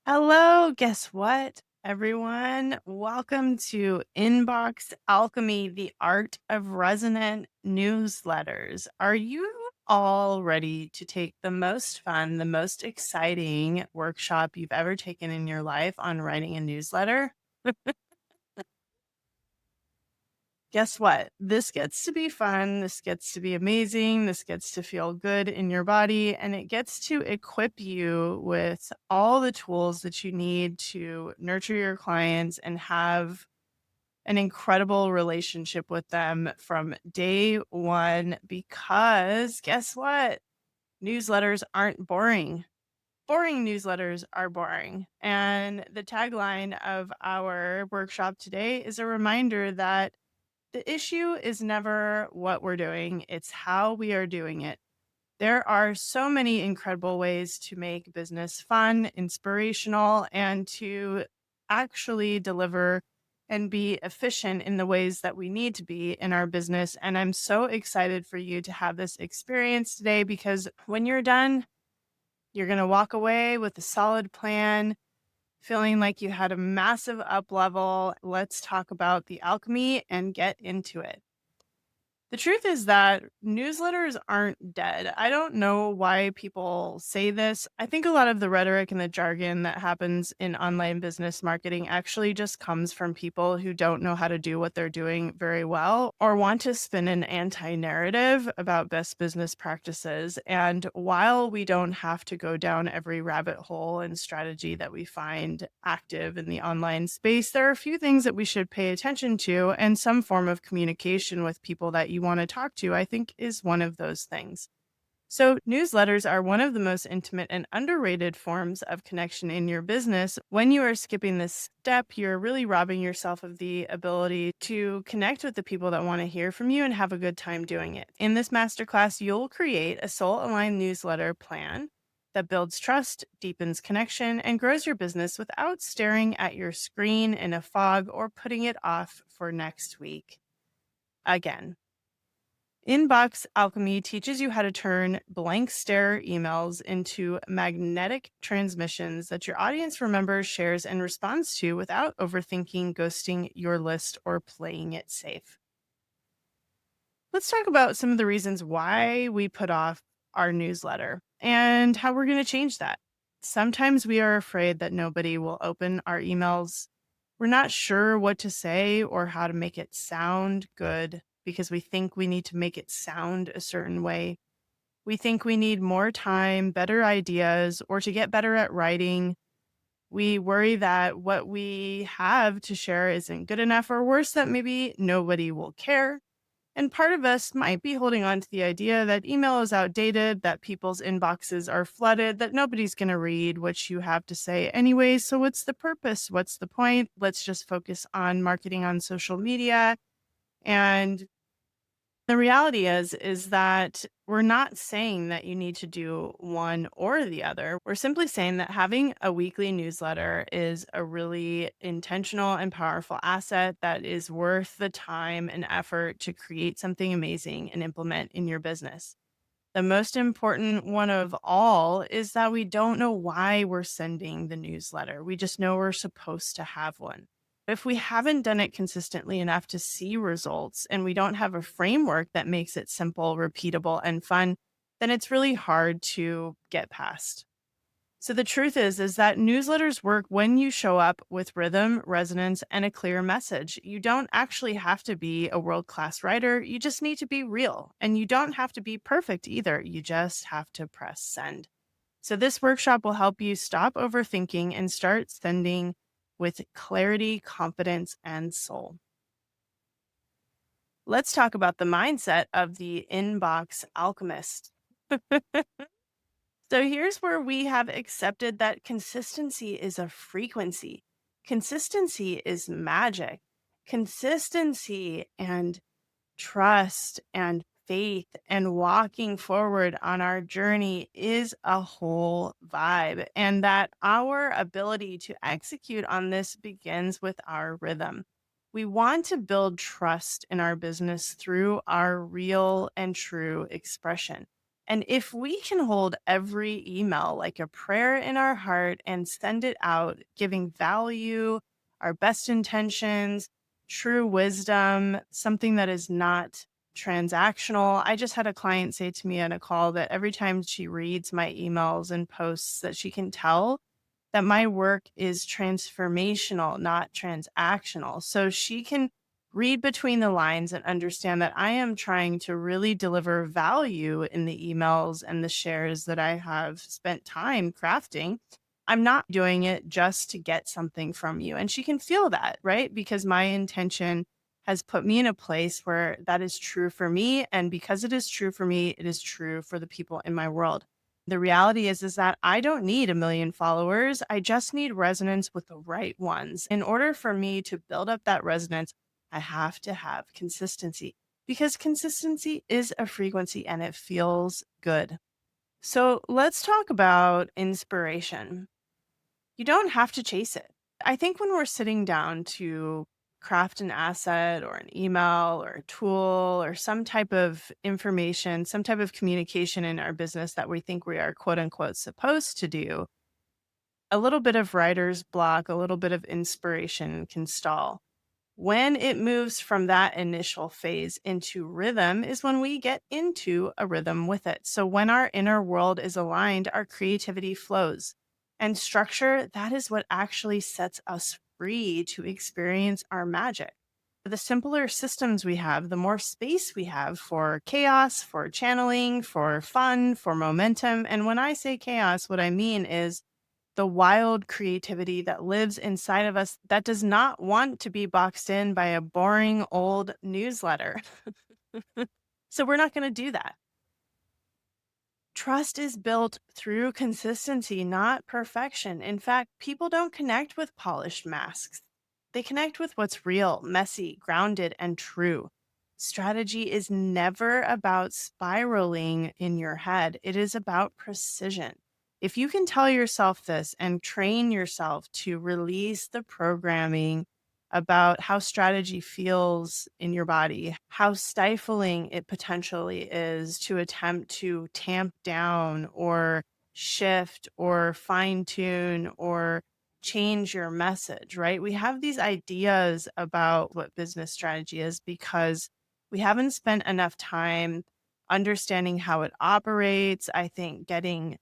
Hello, guess what, everyone? Welcome to Inbox Alchemy, the art of resonant newsletters. Are you all ready to take the most fun, the most exciting workshop you've ever taken in your life on writing a newsletter? Guess what? This gets to be fun. This gets to be amazing. This gets to feel good in your body. And it gets to equip you with all the tools that you need to nurture your clients and have an incredible relationship with them from day one. Because guess what? Newsletters aren't boring. Boring newsletters are boring. And the tagline of our workshop today is a reminder that the issue is never what we're doing, it's how we are doing it. There are so many incredible ways to make business fun, inspirational, and to actually deliver and be efficient in the ways that we need to be in our business. And I'm so excited for you to have this experience today because when you're done, you're going to walk away with a solid plan, feeling like you had a massive up level. Let's talk about the alchemy and get into it. The truth is that newsletters aren't dead. I don't know why people say this. I think a lot of the rhetoric and the jargon that happens in online business marketing actually just comes from people who don't know how to do what they're doing very well or want to spin an anti narrative about best business practices. And while we don't have to go down every rabbit hole and strategy that we find active in the online space, there are a few things that we should pay attention to, and some form of communication with people that you want to talk to, I think, is one of those things. So, newsletters are one of the most intimate and underrated forms of connection in your business. When you are skipping this step, you're really robbing yourself of the ability to connect with the people that want to hear from you and have a good time doing it. In this masterclass, you'll create a soul aligned newsletter plan that builds trust, deepens connection, and grows your business without staring at your screen in a fog or putting it off for next week. Again, Inbox Alchemy teaches you how to turn blank stare emails into magnetic transmissions that your audience remembers, shares, and responds to without overthinking, ghosting your list, or playing it safe. Let's talk about some of the reasons why we put off our newsletter and how we're going to change that. Sometimes we are afraid that nobody will open our emails. We're not sure what to say or how to make it sound good because we think we need to make it sound a certain way. We think we need more time, better ideas, or to get better at writing. We worry that what we have to share isn't good enough, or worse, that maybe nobody will care. And part of us might be holding on to the idea that email is outdated, that people's inboxes are flooded, that nobody's going to read what you have to say anyway. So, what's the purpose? What's the point? Let's just focus on marketing on social media. And the reality is that we're not saying that you need to do one or the other. We're simply saying that having a weekly newsletter is a really intentional and powerful asset that is worth the time and effort to create something amazing and implement in your business. The most important one of all is that we don't know why we're sending the newsletter. We just know we're supposed to have one. If we haven't done it consistently enough to see results and we don't have a framework that makes it simple, repeatable, and fun, then it's really hard to get past. So the truth is that newsletters work when you show up with rhythm, resonance, and a clear message. You don't actually have to be a world-class writer. You just need to be real. And you don't have to be perfect either. You just have to press send. So this workshop will help you stop overthinking and start sending with clarity, confidence, and soul. Let's talk about the mindset of the inbox alchemist. So here's where we have accepted that consistency is a frequency. Consistency is magic. Consistency and trust and faith and walking forward on our journey is a whole vibe. And that our ability to execute on this begins with our rhythm. We want to build trust in our business through our real and true expression. And if we can hold every email like a prayer in our heart and send it out, giving value, our best intentions, true wisdom, something that is not transactional. I just had a client say to me on a call that every time she reads my emails and posts that she can tell that my work is transformational, not transactional. So she can read between the lines and understand that I am trying to really deliver value in the emails and the shares that I have spent time crafting. I'm not doing it just to get something from you. And she can feel that, right? Because my intention has put me in a place where that is true for me. And because it is true for me, it is true for the people in my world. The reality is that I don't need a million followers. I just need resonance with the right ones. In order for me to build up that resonance, I have to have consistency because consistency is a frequency and it feels good. So let's talk about inspiration. You don't have to chase it. I think when we're sitting down to craft an asset or an email or a tool or some type of information, some type of communication in our business that we think we are quote unquote supposed to do, a little bit of writer's block, a little bit of inspiration can stall. When it moves from that initial phase into rhythm is when we get into a rhythm with it. So when our inner world is aligned, our creativity flows. And structure, that is what actually sets us free to experience our magic. The simpler systems we have, the more space we have for chaos, for channeling, for fun, for momentum. And when I say chaos, what I mean is the wild creativity that lives inside of us that does not want to be boxed in by a boring old newsletter. So we're not going to do that. Trust is built through consistency, not perfection. In fact, people don't connect with polished masks. They connect with what's real, messy, grounded, and true. Strategy is never about spiraling in your head, it is about precision. If you can tell yourself this and train yourself to release the programming about how strategy feels in your body, how stifling it potentially is to attempt to tamp down or shift or fine tune or change your message, right? We have these ideas about what business strategy is because we haven't spent enough time understanding how it operates. I think getting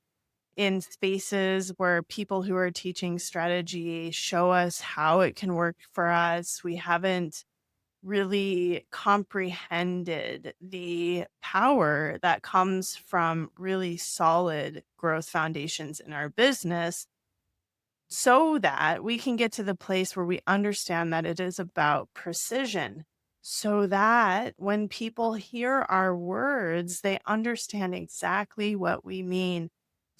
in spaces where people who are teaching strategy show us how it can work for us. We haven't really comprehended the power that comes from really solid growth foundations in our business so that we can get to the place where we understand that it is about precision. So that when people hear our words, they understand exactly what we mean,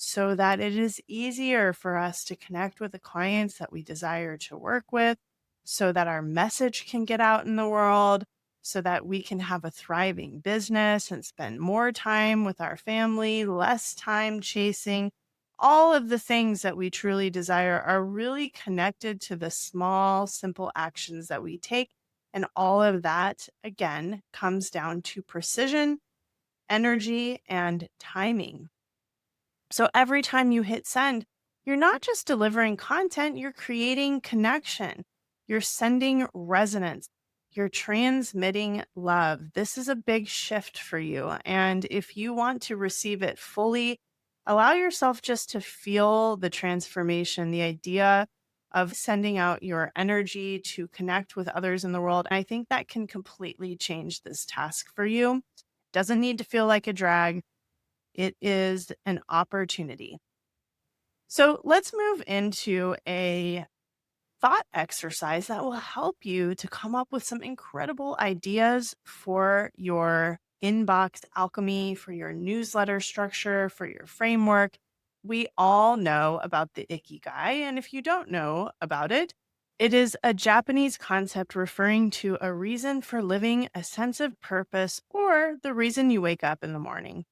so that it is easier for us to connect with the clients that we desire to work with, so that our message can get out in the world, so that we can have a thriving business and spend more time with our family, less time chasing all of the things that we truly desire are really connected to the small, simple actions that we take. And all of that, again, comes down to precision, energy, and timing. So every time you hit send, you're not just delivering content, you're creating connection, you're sending resonance, you're transmitting love. This is a big shift for you. And if you want to receive it fully, allow yourself just to feel the transformation, the idea of sending out your energy to connect with others in the world. And I think that can completely change this task for you. Doesn't need to feel like a drag. It is an opportunity. So let's move into a thought exercise that will help you to come up with some incredible ideas for your inbox alchemy, for your newsletter structure, for your framework. We all know about the Ikigai. And if you don't know about it, it is a Japanese concept referring to a reason for living, a sense of purpose, or the reason you wake up in the morning.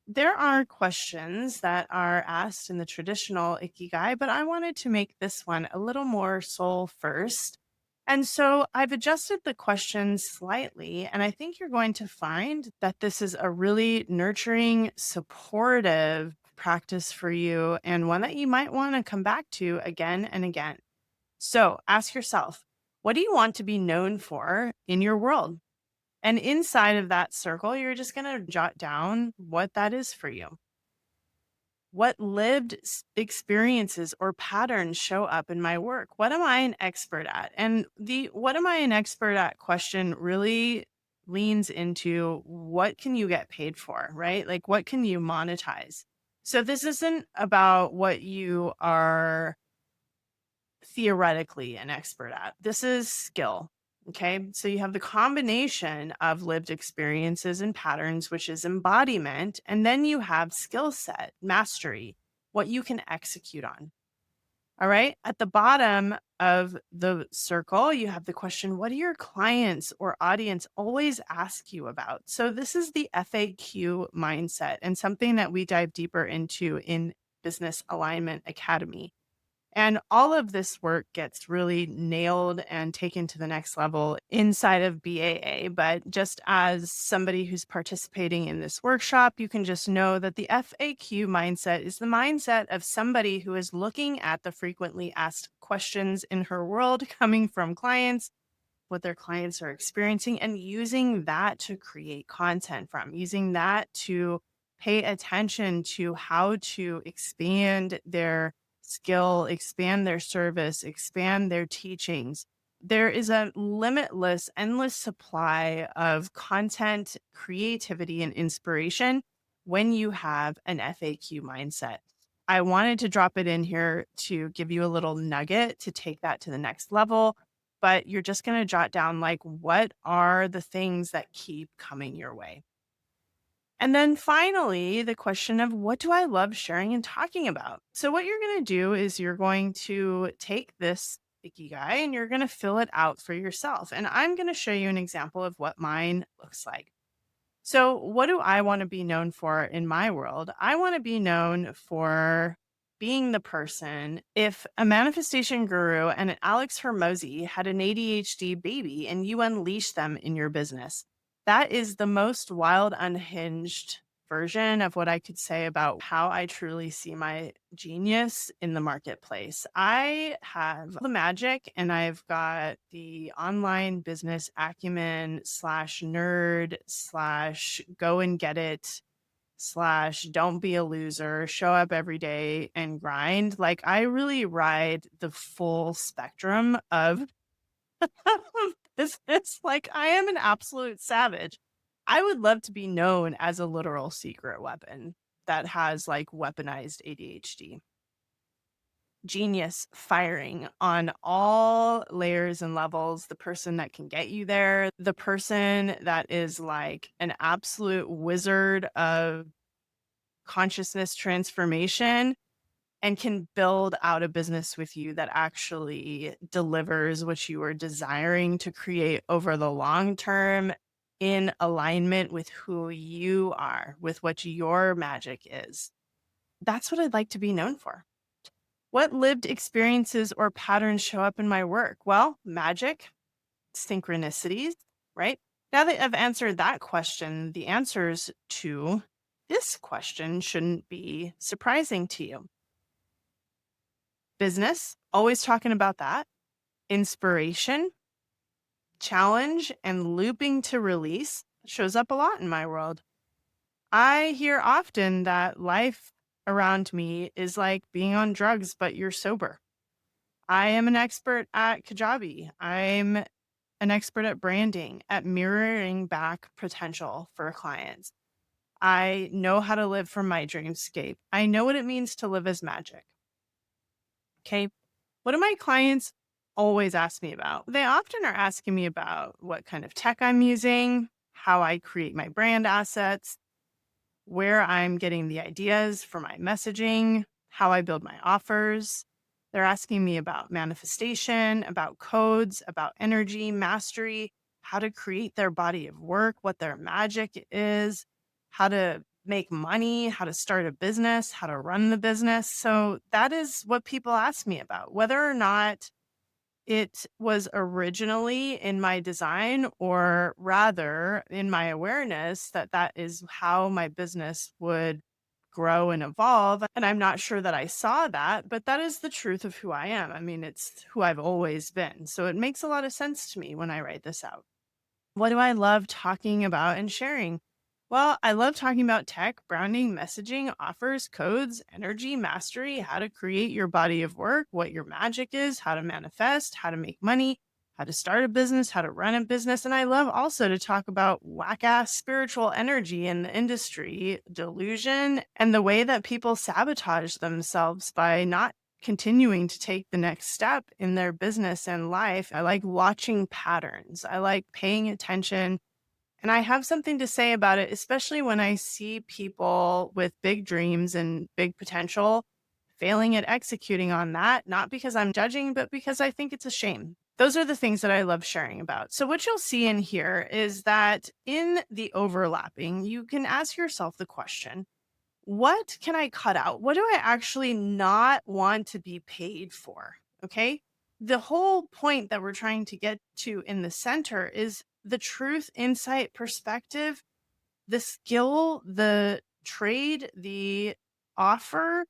There are questions that are asked in the traditional Ikigai, but I wanted to make this one a little more soul first. And so I've adjusted the questions slightly, and I think you're going to find that this is a really nurturing, supportive practice for you and one that you might want to come back to again and again. So ask yourself, what do you want to be known for in your world? And inside of that circle, you're just going to jot down what that is for you. What lived experiences or patterns show up in my work? What am I an expert at? And the what am I an expert at question really leans into what can you get paid for, right? Like what can you monetize? So this isn't about what you are theoretically an expert at. This is skill. Okay. So you have the combination of lived experiences and patterns, which is embodiment. And then you have skill set, mastery, what you can execute on. All right. At the bottom of the circle, you have the question, what do your clients or audience always ask you about? So this is the FAQ mindset and something that we dive deeper into in Business Alignment Academy. And all of this work gets really nailed and taken to the next level inside of BAA. But just as somebody who's participating in this workshop, you can just know that the FAQ mindset is the mindset of somebody who is looking at the frequently asked questions in her world coming from clients, what their clients are experiencing, and using that to create content from, using that to pay attention to how to expand their skill, expand their service, expand their teachings. There is a limitless, endless supply of content, creativity, and inspiration when you have an FAQ mindset. I wanted to drop it in here to give you a little nugget to take that to the next level, but you're just going to jot down like what are the things that keep coming your way. And then finally, the question of what do I love sharing and talking about? So, what you're going to do is you're going to take this Ikigai and you're going to fill it out for yourself. And I'm going to show you an example of what mine looks like. So, what do I want to be known for in my world? I want to be known for being the person. If a manifestation guru and an Alex Hermosi had an ADHD baby and you unleash them in your business, that is the most wild, unhinged version of what I could say about how I truly see my genius in the marketplace. I have the magic and I've got the online business acumen slash nerd slash go and get it slash don't be a loser, show up every day and grind. Like I really ride the full spectrum of business. Like I am an absolute savage. I would love to be known as a literal secret weapon that has like weaponized ADHD. Genius firing on all layers and levels, the person that can get you there, the person that is like an absolute wizard of consciousness transformation and can build out a business with you that actually delivers what you are desiring to create over the long term in alignment with who you are, with what your magic is. That's what I'd like to be known for. What lived experiences or patterns show up in my work? Well, magic, synchronicities, right? Now that I've answered that question, the answers to this question shouldn't be surprising to you. Business, always talking about that. Inspiration, challenge, and looping to release shows up a lot in my world. I hear often that life around me is like being on drugs, but you're sober. I am an expert at Kajabi. I'm an expert at branding, at mirroring back potential for clients. I know how to live from my dreamscape. I know what it means to live as magic. Okay. What do my clients always ask me about? They often are asking me about what kind of tech I'm using, how I create my brand assets, where I'm getting the ideas for my messaging, how I build my offers. They're asking me about manifestation, about codes, about energy, mastery, how to create their body of work, what their magic is, how to make money, how to start a business, how to run the business. So that is what people ask me about, whether or not It was originally in my design, or rather in my awareness that that is how my business would grow and evolve. And I'm not sure that I saw that, but that is the truth of who I am. I mean, it's who I've always been. So it makes a lot of sense to me when I write this out. What do I love talking about and sharing? Well, I love talking about tech, branding, messaging, offers, codes, energy, mastery, how to create your body of work, what your magic is, how to manifest, how to make money, how to start a business, how to run a business. And I love also to talk about whack ass spiritual energy in the industry, delusion, and the way that people sabotage themselves by not continuing to take the next step in their business and life. I like watching patterns. I like paying attention. And I have something to say about it, especially when I see people with big dreams and big potential failing at executing on that, not because I'm judging, but because I think it's a shame. Those are the things that I love sharing about. So, what you'll see in here is that in the overlapping, you can ask yourself the question, what can I cut out? What do I actually not want to be paid for? Okay. The whole point that we're trying to get to in the center is the truth, insight, perspective, the skill, the trade, the offer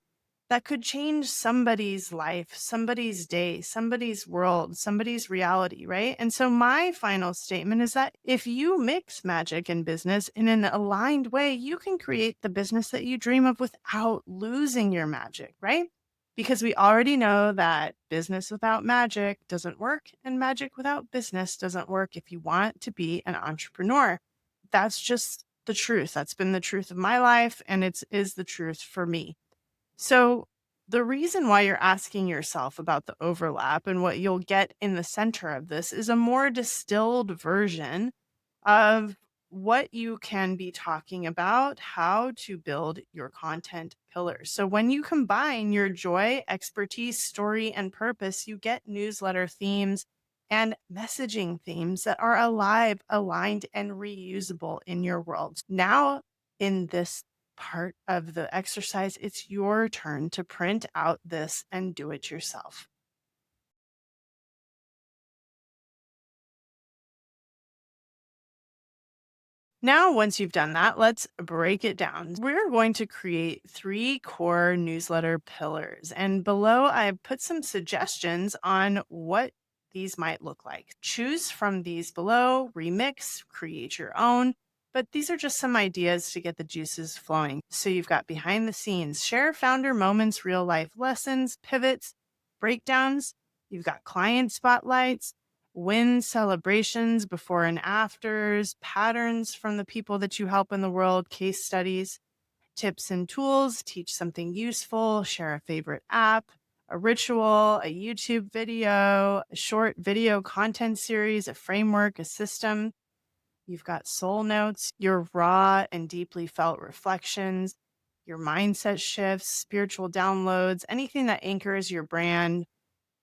that could change somebody's life, somebody's day, somebody's world, somebody's reality, right? And so, my final statement is that if you mix magic and business in an aligned way, you can create the business that you dream of without losing your magic, right? Because we already know that business without magic doesn't work, and magic without business doesn't work if you want to be an entrepreneur. That's just the truth. That's been the truth of my life, and it is the truth for me. So, the reason why you're asking yourself about the overlap and what you'll get in the center of this is a more distilled version of what you can be talking about, how to build your content pillars. So, when you combine your joy, expertise, story, and purpose, you get newsletter themes and messaging themes that are alive, aligned, and reusable in your world. Now, in this part of the exercise, it's your turn to print out this and do it yourself. Now, once you've done that, let's break it down. We're going to create three core newsletter pillars. And below, I put some suggestions on what these might look like. Choose from these below, remix, create your own. But these are just some ideas to get the juices flowing. So you've got behind the scenes, share founder moments, real life lessons, pivots, breakdowns. You've got client spotlights, win celebrations, before and afters, patterns from the people that you help in the world, case studies, tips and tools, teach something useful, share a favorite app, a ritual, a YouTube video, a short video content series, a framework, a system. You've got soul notes, your raw and deeply felt reflections, your mindset shifts, spiritual downloads, anything that anchors your brand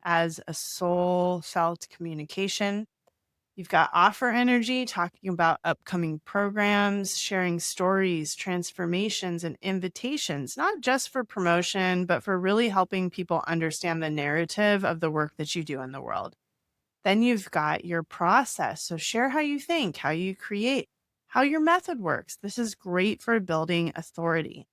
as a soul felt communication. You've got offer energy, talking about upcoming programs, sharing stories, transformations, and invitations, not just for promotion, but for really helping people understand the narrative of the work that you do in the world. Then you've got your process. So share how you think, how you create, how your method works. This is great for building authority.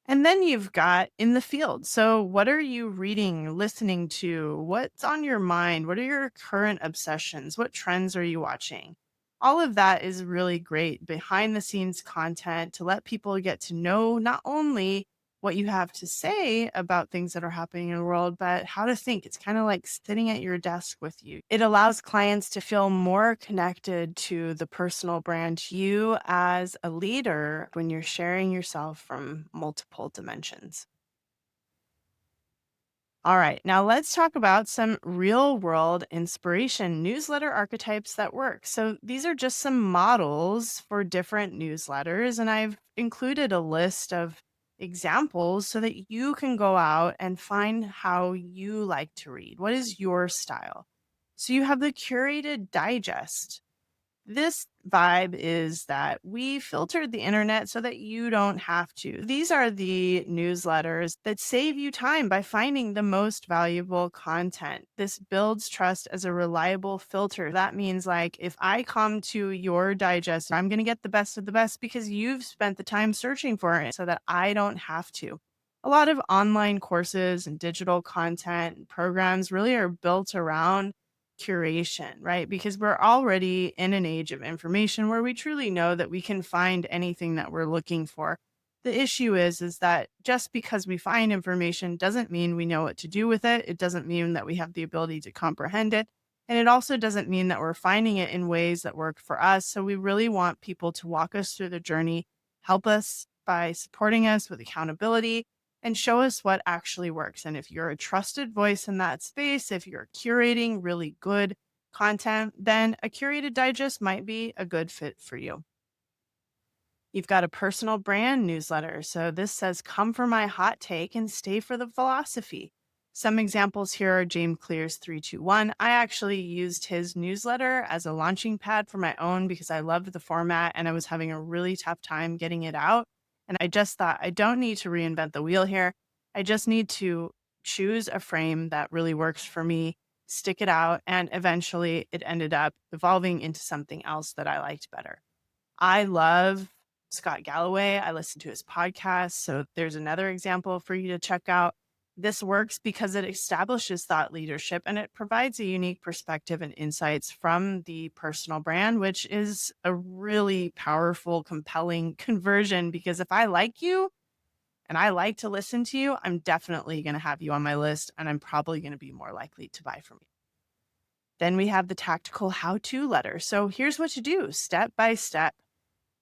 And then you've got in the field. So, what are you reading, listening to? What's on your mind? What are your current obsessions? What trends are you watching? All of that is really great behind the scenes content to let people get to know not only what you have to say about things that are happening in the world, but how to think. It's kind of like sitting at your desk with you. It allows clients to feel more connected to the personal brand, you as a leader, when you're sharing yourself from multiple dimensions. All right, now let's talk about some real world inspiration newsletter archetypes that work. So, these are just some models for different newsletters, and I've included a list of examples so that you can go out and find how you like to read. What is your style? So, you have the curated digest. This vibe is that we filtered the internet so that you don't have to. These are the newsletters that save you time by finding the most valuable content. This builds trust as a reliable filter. That means, like, if I come to your digest, I'm going to get the best of the best because you've spent the time searching for it so that I don't have to. A lot of online courses and digital content and programs really are built around curation, right? Because we're already in an age of information where we truly know that we can find anything that we're looking for. The issue is that just because we find information doesn't mean we know what to do with it. It doesn't mean that we have the ability to comprehend it. And it also doesn't mean that we're finding it in ways that work for us. So we really want people to walk us through the journey, help us by supporting us with accountability and show us what actually works. And if you're a trusted voice in that space, if you're curating really good content, then a curated digest might be a good fit for you. You've got a personal brand newsletter. So this says, come for my hot take and stay for the philosophy. Some examples here are James Clear's 321. I actually used his newsletter as a launching pad for my own because I loved the format and I was having a really tough time getting it out. And I just thought, I don't need to reinvent the wheel here. I just need to choose a frame that really works for me, stick it out, and eventually it ended up evolving into something else that I liked better. I love Scott Galloway. I listen to his podcast. So there's another example for you to check out. This works because it establishes thought leadership and it provides a unique perspective and insights from the personal brand, which is a really powerful, compelling conversion. Because if I like you and I like to listen to you, I'm definitely going to have you on my list and I'm probably going to be more likely to buy from you. Then we have the tactical how-to letter. So here's what to do step by step.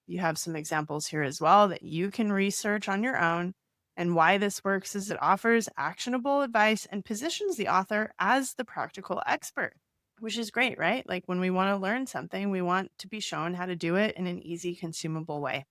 You have some examples here as well that you can research on your own. And why this works is it offers actionable advice and positions the author as the practical expert, which is great, right? Like when we want to learn something, we want to be shown how to do it in an easy, consumable way.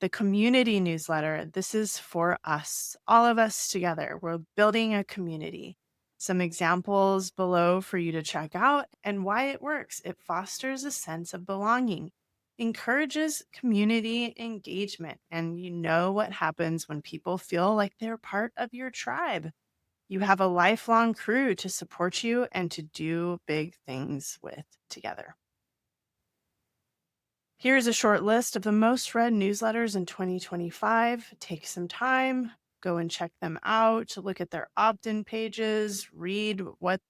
The community newsletter, this is for us, all of us together. We're building a community. Some examples below for you to check out and why it works. It fosters a sense of belonging, encourages community engagement, and you know what happens when people feel like they're part of your tribe. You have a lifelong crew to support you and to do big things with together. Here's a short list of the most read newsletters in 2025. Take some time, go and check them out, look at their opt in pages, read what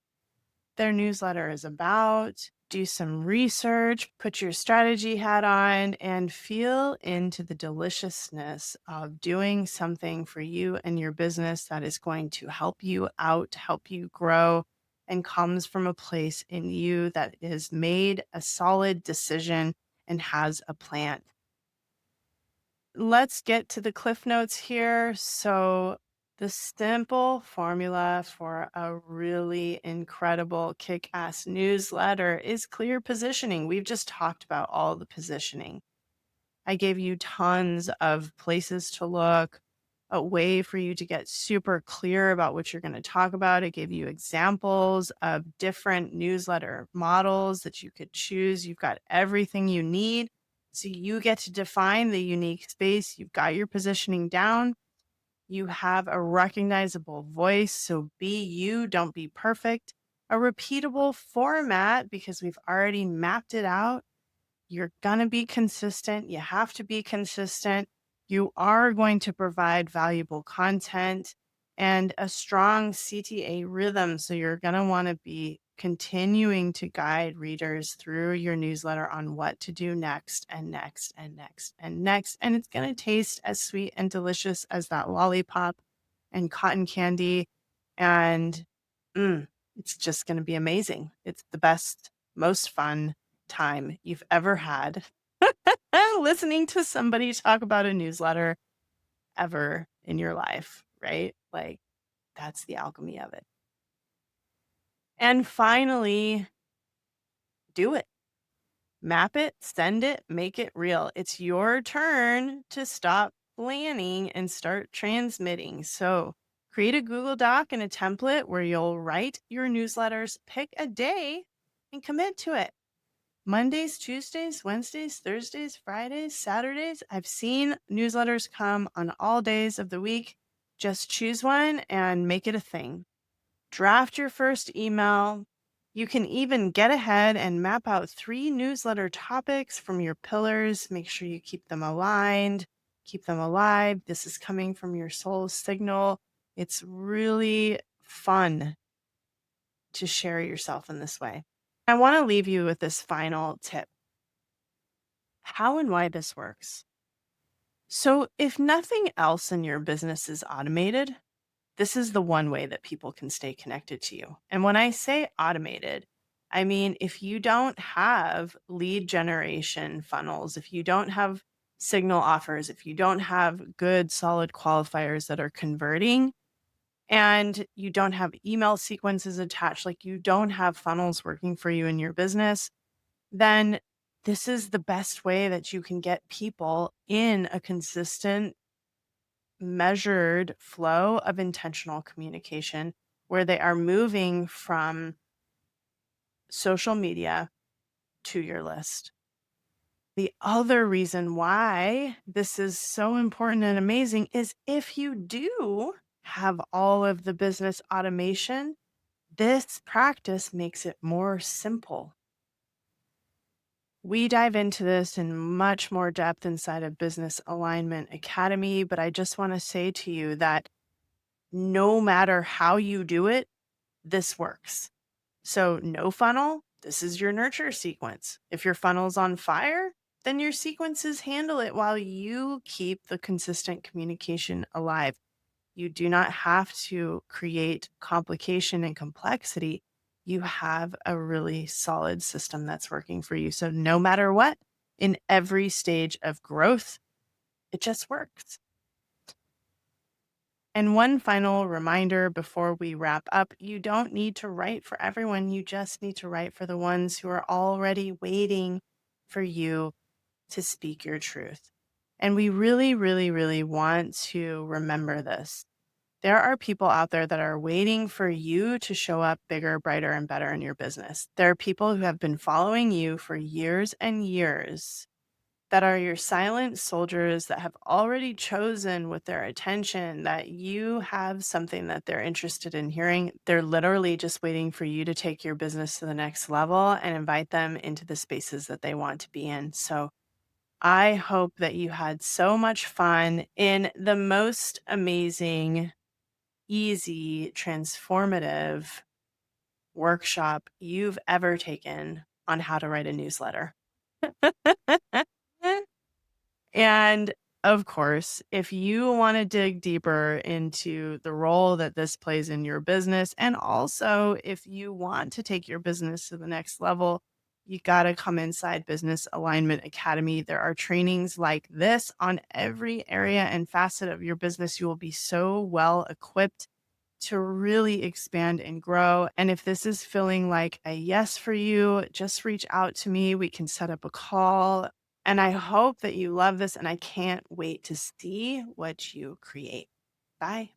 their newsletter is about, do some research, put your strategy hat on, and feel into the deliciousness of doing something for you and your business that is going to help you out, help you grow, and comes from a place in you that has made a solid decision and has a plan. Let's get to the cliff notes here. So, the simple formula for a really incredible kick ass newsletter is clear positioning. We've just talked about all the positioning. I gave you tons of places to look, a way for you to get super clear about what you're going to talk about. I gave you examples of different newsletter models that you could choose. You've got everything you need. So you get to define the unique space. You've got your positioning down. You have a recognizable voice. So be you, don't be perfect. A repeatable format because we've already mapped it out. You're going to be consistent. You have to be consistent. You are going to provide valuable content and a strong CTA rhythm. So you're going to want to be continuing to guide readers through your newsletter on what to do next and next and next and next. And it's going to taste as sweet and delicious as that lollipop and cotton candy. And it's just going to be amazing. It's the best, most fun time you've ever had listening to somebody talk about a newsletter ever in your life, right? Like that's the alchemy of it. And finally, do it. Map it, send it, make it real. It's your turn to stop planning and start transmitting. So, create a Google Doc and a template where you'll write your newsletters, pick a day, and commit to it. Mondays, Tuesdays, Wednesdays, Thursdays, Fridays, Saturdays. I've seen newsletters come on all days of the week. Just choose one and make it a thing. Draft your first email. You can even get ahead and map out 3 newsletter topics from your pillars. Make sure you keep them aligned, keep them alive. This is coming from your soul signal. It's really fun to share yourself in this way. I want to leave you with this final tip: how and why this works. So, if nothing else in your business is automated, this is the one way that people can stay connected to you. And when I say automated, I mean, if you don't have lead generation funnels, if you don't have signal offers, if you don't have good, solid qualifiers that are converting, and you don't have email sequences attached, like you don't have funnels working for you in your business, then this is the best way that you can get people in a consistent, measured flow of intentional communication where they are moving from social media to your list. The other reason why this is so important and amazing is if you do have all of the business automation, this practice makes it more simple. We dive into this in much more depth inside of Business Alignment Academy, but I just want to say to you that no matter how you do it, this works. So, no funnel, this is your nurture sequence. If your funnel's on fire, then your sequences handle it while you keep the consistent communication alive. You do not have to create complication and complexity. You have a really solid system that's working for you. So, no matter what, in every stage of growth, it just works. And one final reminder before we wrap up: you don't need to write for everyone. You just need to write for the ones who are already waiting for you to speak your truth. And we really, really, really want to remember this. There are people out there that are waiting for you to show up bigger, brighter, and better in your business. There are people who have been following you for years and years that are your silent soldiers that have already chosen with their attention that you have something that they're interested in hearing. They're literally just waiting for you to take your business to the next level and invite them into the spaces that they want to be in. So I hope that you had so much fun in the most amazing, easy, transformative workshop you've ever taken on how to write a newsletter. And of course, if you want to dig deeper into the role that this plays in your business, and also if you want to take your business to the next level, you got to come inside Business Alignment Academy. There are trainings like this on every area and facet of your business. You will be so well equipped to really expand and grow. And if this is feeling like a yes for you, just reach out to me. We can set up a call. And I hope that you love this, and I can't wait to see what you create. Bye.